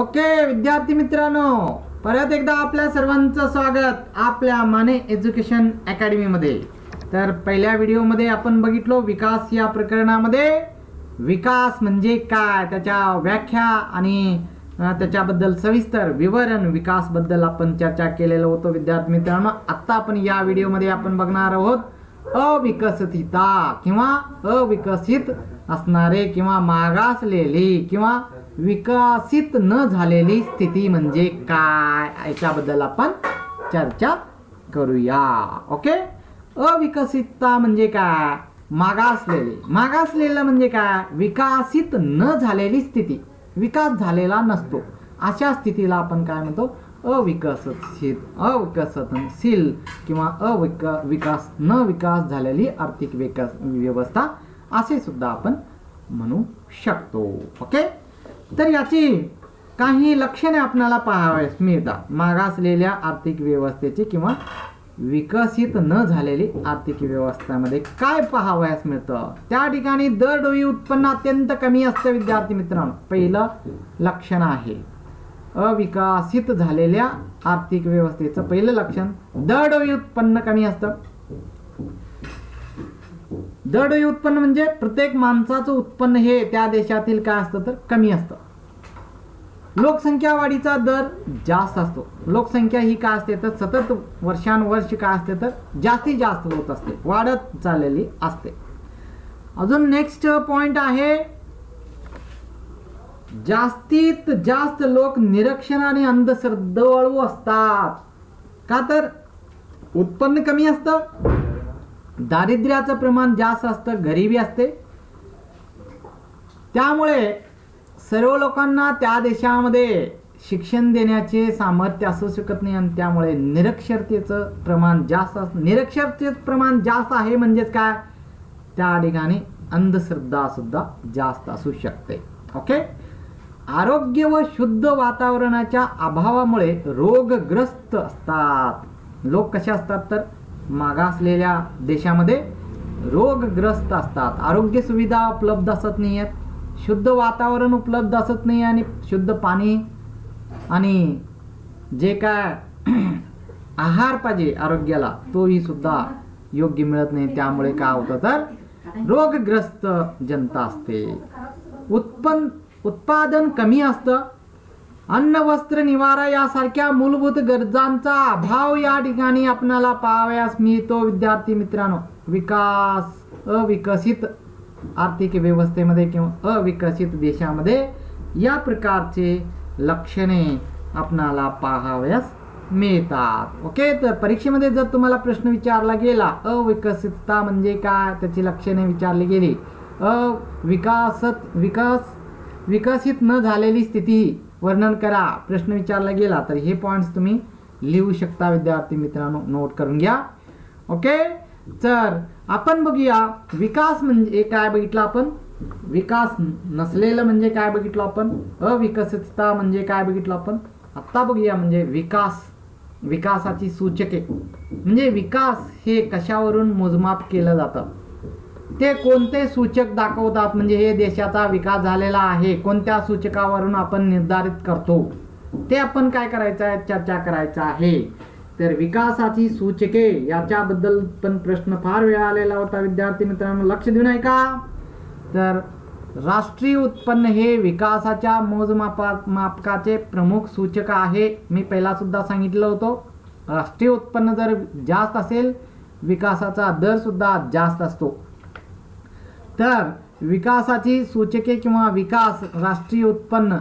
Okay विद्यार्थी मित्रांनो, परत एकदा आपल्या सर्वांचं स्वागत आपल्या माने एज्युकेशन अकॅडमी मध्ये। तर पहिल्या व्हिडिओमध्ये आपण बघितलो विकास या प्रकरणामध्ये विकास म्हणजे काय, त्याच्या व्याख्या आणि त्याच्याबद्दल सविस्तर विवरण विकास बद्दल आपण चर्चा केलेलं होतं विद्यार्थी मित्रांनो। आता आपण या व्हिडिओमध्ये आपण बघणार आहोत अविकसितता किंवा अविकसित असणारे किंवा मागासलेली किंवा विकसित न झालेली स्थिती म्हणजे काय याच्याबद्दल आपण चर्चा करूया। ओके, अविकसितता म्हणजे काय, मागासलेलं म्हणजे काय, विकसित न झालेली स्थिती, विकास झालेला नसतो अशा स्थितीला आपण काय म्हणतो, अविकसनशील किंवा विकास झालेली आर्थिक व्यवस्था असे सुद्धा आपण म्हणू शकतो। ओके, तर याची काही लक्षणे आपल्याला पाहावयास मिळतात मागासलेल्या आर्थिक व्यवस्थेची किंवा विकसित न झालेली आर्थिक व्यवस्थेमध्ये काय पाहावयास मिळतं। त्या ठिकाणी दरडोई उत्पन्न अत्यंत कमी असतं विद्यार्थी मित्रांनो, पहिलं लक्षण आहे अविकसित झालेल्या आर्थिक व्यवस्थेचं पहिलं लक्षण दरडोई उत्पन्न कमी असतं। दरडोई उत्पन्न म्हणजे प्रत्येक माणसाचं उत्पन्न हे त्या देशातील काय असतं तर कमी असतं। लोकसंख्या वाढीचा दर जास्त असतो, लोकसंख्या ही काय असते तर सतत वर्षानुवर्ष काय असते तर जास्तीत जास्त होत असते, वाढत चाललेली असते। अजून नेक्स्ट पॉइंट आहे जास्तीत जास्त लोक निरक्षर आणि अंधश्रद्धाळू असतात। का तर उत्पन्न कमी असतं, दारिद्र्याचं प्रमाण जास्त असतं, गरिबी असते, त्यामुळे सर्व लोकांना त्या देशामध्ये शिक्षण देण्याचे सामर्थ्य असू शकत नाही आणि त्यामुळे निरक्षरतेचं प्रमाण जास्त आहे। म्हणजेच काय, त्या ठिकाणी अंधश्रद्धा सुद्धा जास्त असू शकते। ओके, आरोग्य व शुद्ध वातावरणाच्या अभावामुळे रोगग्रस्त असतात। लोक कसे असतात तर मागासलेल्या देशामध्ये रोगग्रस्त असतात, आरोग्य सुविधा उपलब्ध असत नाही आहेत, शुद्ध वातावरण उपलब्ध असत नाही आणि शुद्ध पाणी आणि जे काय आहार पाहिजे आरोग्याला तोही सुद्धा योग्य मिळत नाही, त्यामुळे काय होतं तर रोगग्रस्त जनता असते। उत्पादन कमी असतं, अन्न वस्त्र निवारा यासारख्या मूलभूत गरजांचा अभाव या ठिकाणी आपल्याला पाहावयास मिळतो विद्यार्थी मित्रांनो। अविकसित आर्थिक व्यवस्थेमध्ये किंवा अविकसित देशामध्ये या प्रकारचे लक्षणे आपणाला पाहावयास मिळतात। ओके, तर परीक्षेमध्ये जर तुम्हाला प्रश्न विचारला गेला अविकसितता म्हणजे काय, त्याची लक्षणे विचारली गेली, विकसित न झालेली स्थिती वर्णन करा प्रश्न विचारला गेला तर हे पॉइंट्स तुम्ही लिहू शकता विद्यार्थी मित्रांनो, नोट करून घ्या। ओके, तर आपण बघूया विकास म्हणजे काय बघितलं आपण, विकास नसलेलं म्हणजे काय बघितलं आपण, अविकसितता म्हणजे काय बघितलं आपण। आता बघूया म्हणजे विकासाची सूचके, म्हणजे विकास हे कशावरून मोजमाप केलं जातं, ते कोणते सूचक दाखवतात, म्हणजे हे देशाचा विकास झालेला आहे कोणत्या सूचकावरून आपण निर्धारित करतो ते आपण काय करायचं आहे, चर्चा करायचं आहे। तर विकासाची सूचके याच्याबद्दल पण प्रश्न फार वेळा आलेला होता विद्यार्थी मित्रांनो, लक्ष देऊन ऐका। तर राष्ट्रीय उत्पन्न हे विकासाच्या मोजमापाचे प्रमुख सूचक आहे। मी पहिला सुद्धा सांगितलं होतं, राष्ट्रीय उत्पन्न जर जास्त असेल विकासाचा दर सुद्धा जास्त असतो। तर विकासाची सूचके किंवा विकास राष्ट्रीय उत्पन्न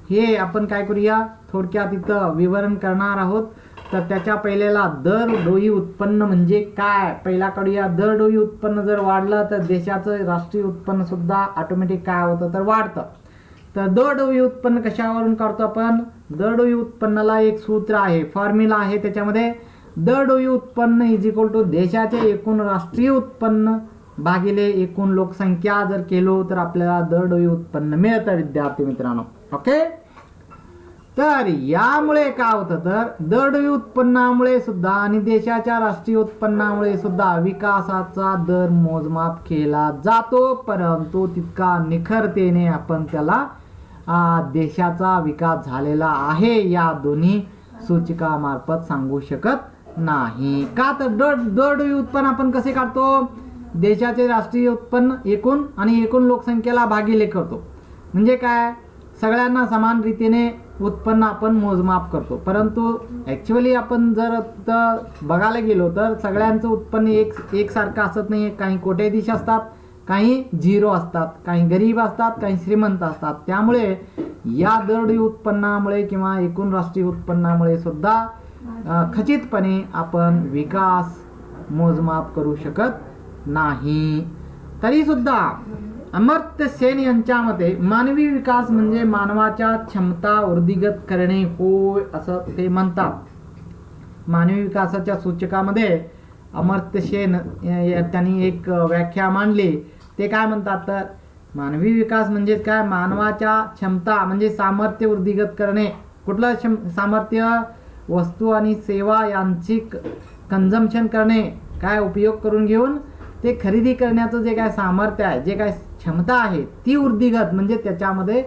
हे आपण काय करूया थोडक्यात इथं विवरण करणार आहोत। तर त्याच्या पहिल्याला दरडोई उत्पन्न म्हणजे काय पहिला करूया। दरडोई उत्पन्न जर वाढलं तर देशाचं राष्ट्रीय उत्पन्न सुद्धा ऑटोमॅटिक काय होतं तर वाढतं। तर दरडोई उत्पन्न कशावरून करतो आपण, दरडोई उत्पन्नाला एक सूत्र आहे, फॉर्म्युला आहे, त्याच्यामध्ये दरडोई उत्पन्न इज इक्वल टू देशाचे एकूण राष्ट्रीय उत्पन्न भागिले एकूण लोकसंख्या जर केलो तर आपल्याला दरडोई उत्पन्न मिळतं विद्यार्थी मित्रांनो। ओके, तर यामुळे काय होतं तर दरडोई उत्पन्नामुळे सुद्धा आणि देशाच्या राष्ट्रीय उत्पन्नामुळे सुद्धा विकासाचा दर मोजमाप केला जातो, परंतु तितका निखरतेने आपण त्याला देशाचा विकास झालेला आहे या दोन्ही सूचकामार्फत सांगू शकत नाही. का तर दरडोई उत्पन्न आपण कसे काढतो? देशाचे राष्ट्रीय उत्पन्न एकूण आणि एकूण लोकसंख्येला भागिले करतो. म्हणजे काय, सगळ्यांना समान रीतीने उत्पन्न आपण मोजमाप करतो. परंतु ॲक्च्युअली आपण जर बघायला गेलो तर सगळ्यांचं उत्पन्न एकसारखं असत नाही. काही कोट्याधीश असतात, काही झिरो असतात, काही गरीब असतात, काही श्रीमंत असतात. त्यामुळे या दरडोई उत्पन्नामुळे किंवा एकूण राष्ट्रीय उत्पन्नामुळे सुद्धा खचितपणे आपण विकास मोजमाप करू शकत नाही. तरी सुद्धा अमर्त्य सेन यांच्या मते मानवी विकास म्हणजे मानवाच्या क्षमता वृद्धिगत करणे होय असं ते म्हणतात. मानवी विकासाच्या सूचकामध्ये अमर्त्य सेन त्यांनी एक व्याख्या मांडली. ते काय म्हणतात तर मानवी विकास म्हणजे काय, मानवाच्या क्षमता म्हणजे सामर्थ्य वृद्धिगत करणे. कुठलं सामर्थ्य? वस्तू आणि सेवा यांची कन्झम्पशन करणे, काय उपयोग करून घेऊन ते खरेदी करण्याचं जे काय सामर्थ्य आहे, जे काय क्षमता आहे ती वृद्धिगत म्हणजे त्याच्यामध्ये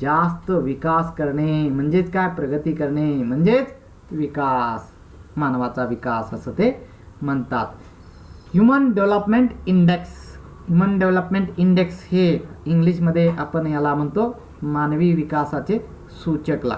जास्त विकास करणे म्हणजेच काय, प्रगती करणे म्हणजेच विकास, मानवाचा विकास असं ते म्हणतात. Human development index. Human development index हे इंग्लिशमध्ये आपण याला म्हणतो मानवी विकासाचे सूचकला.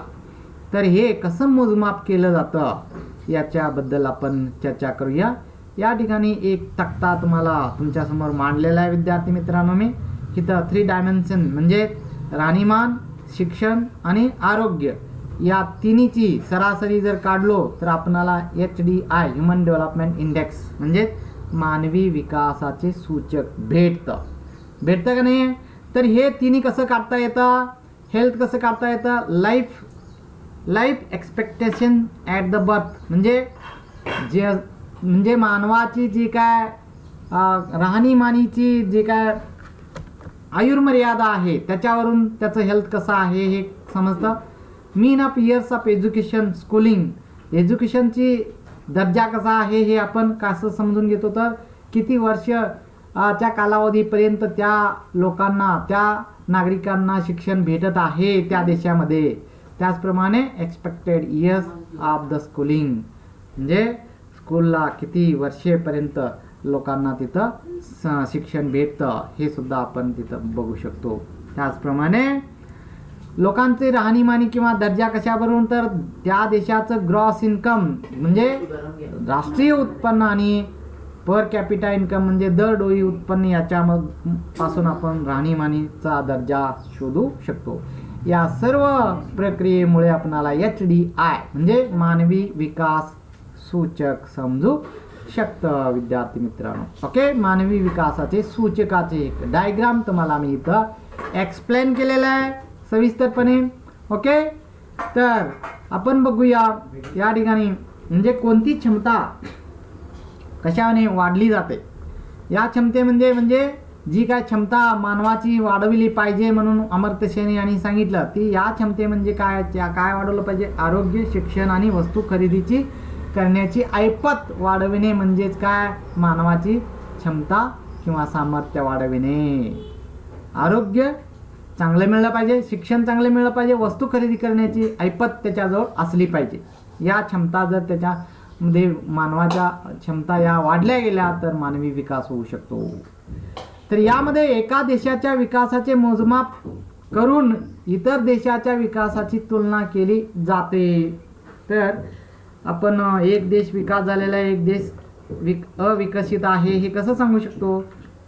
तर हे कसं मोजमाप केलं जातं याच्याबद्दल आपण चर्चा करूया. या ठिकाणी एक तक्ता तुम्हाला तुमच्यासमोर मांडलेला आहे विद्यार्थी मित्रांनो. मी इथं 3 डायमेन्शन म्हणजे राहणीमान, शिक्षण आणि आरोग्य या तिन्हीची सरासरी जर काढलो तर आपणाला HDI ह्युमन डेव्हलपमेंट इंडेक्स म्हणजे मानवी विकासाचे सूचक भेटतं का नाही? तर हे तिन्ही कसं काढता येतं? हेल्थ कसं काढता येतं? Life expectation at the birth म्हणजे मानवाची जी काय राहणीमानीची जी काय आयुर्मर्यादा आहे त्याच्यावरून त्याचं हेल्थ कसं आहे हे समजतं. Mean of years of education, schooling, एज्युकेशनची दर्जा कसा आहे हे आपण कसं समजून घेतो तर किती वर्ष च्या कालावधीपर्यंत त्या लोकांना, त्या नागरिकांना शिक्षण भेटत आहे त्या देशामध्ये. त्याचप्रमाणे expected years of the schooling म्हणजे स्कूलला किती वर्षेपर्यंत लोकांना तिथं शिक्षण भेटतं हे सुद्धा आपण तिथं बघू शकतो. त्याचप्रमाणे लोकांचे राहणीमानी किंवा दर्जा कशावरून तर त्या देशाचं ग्रॉस इन्कम म्हणजे राष्ट्रीय उत्पन्न आणि पर कॅपिटा इन्कम म्हणजे दरडोई उत्पन्न याच्यापासून आपण राहणीमानीचा दर्जा शोधू शकतो. या सर्व प्रक्रियेमुळे आपणाला HDI म्हणजे मानवी विकास सूचक समजू शकतं विद्यार्थी मित्रांनो. ओके, मानवी विकासाचे सूचकाचे एक डायग्राम तुम्हाला मी इथं एक्सप्लेन केलेला आहे सविस्तरपणे. ओके, तर आपण बघूया या ठिकाणी म्हणजे कोणती क्षमता कशाने वाढली जाते. या क्षमतेमध्ये म्हणजे जी काय क्षमता मानवाची वाढविली पाहिजे म्हणून अमर्त्य सेन यांनी सांगितलं ती या क्षमते म्हणजे काय वाढवलं पाहिजे? आरोग्य, शिक्षण आणि वस्तू खरेदीची करण्याची ऐपत वाढविणे म्हणजेच काय? मानवाची क्षमता किंवा सामर्थ्य वाढविणे. आरोग्य चांगलं मिळलं पाहिजे, शिक्षण चांगलं मिळलं पाहिजे, वस्तू खरेदी करण्याची ऐपत त्याच्याजवळ असली पाहिजे. या क्षमता जर त्याच्यामध्ये मानवाच्या क्षमता या वाढल्या गेल्या तर मानवी विकास होऊ शकतो. तर यामध्ये एका देशाच्या विकासाचे मोजमाप करून इतर देशाच्या विकासाची तुलना केली जाते. तर आपण एक देश विकास झालेला आहे, एक देश अविकसित आहे हे कसं सांगू शकतो?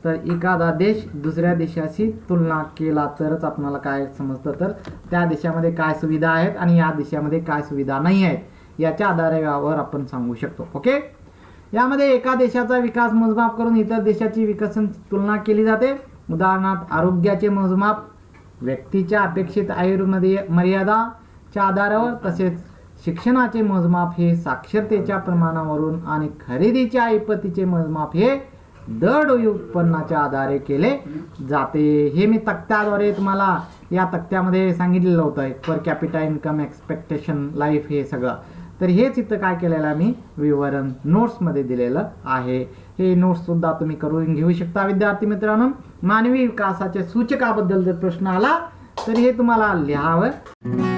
तर एखादा देश दुसऱ्या देशाशी तुलना केला तरच आपल्याला काय समजतं तर त्या देशामध्ये काय सुविधा आहेत आणि या देशामध्ये काय सुविधा नाही आहेत याच्या आधारावर आपण सांगू शकतो. ओके, यामध्ये एका देशाचा विकास मोजमाप करून इतर देशाची विकसन तुलना केली जाते. उदाहरणार्थ आरोग्याचे मोजमाप व्यक्तीच्या अपेक्षित आयुर्मर्यादाच्या आधारावर, तसेच शिक्षणाचे मोजमाप हे साक्षरतेच्या प्रमाणावरून आणि खरेदीच्या ऐपतीचे मोजमाप हे दरडोई उत्पन्नाच्या आधारे केले जाते. हे मी तक्त्याद्वारे तुम्हाला या तक्त्यामध्ये सांगितलेलं होतं. Per capita income, expectation, life हे सगळं. तर हेच इथं काय केलेलं आहे मी विवरण नोट्समध्ये दिलेलं आहे. हे नोट्स सुद्धा तुम्ही करून घेऊ शकता विद्यार्थी मित्रांनो. मानवी विकासाच्या सूचकाबद्दल जर प्रश्न आला तर हे तुम्हाला लिहावं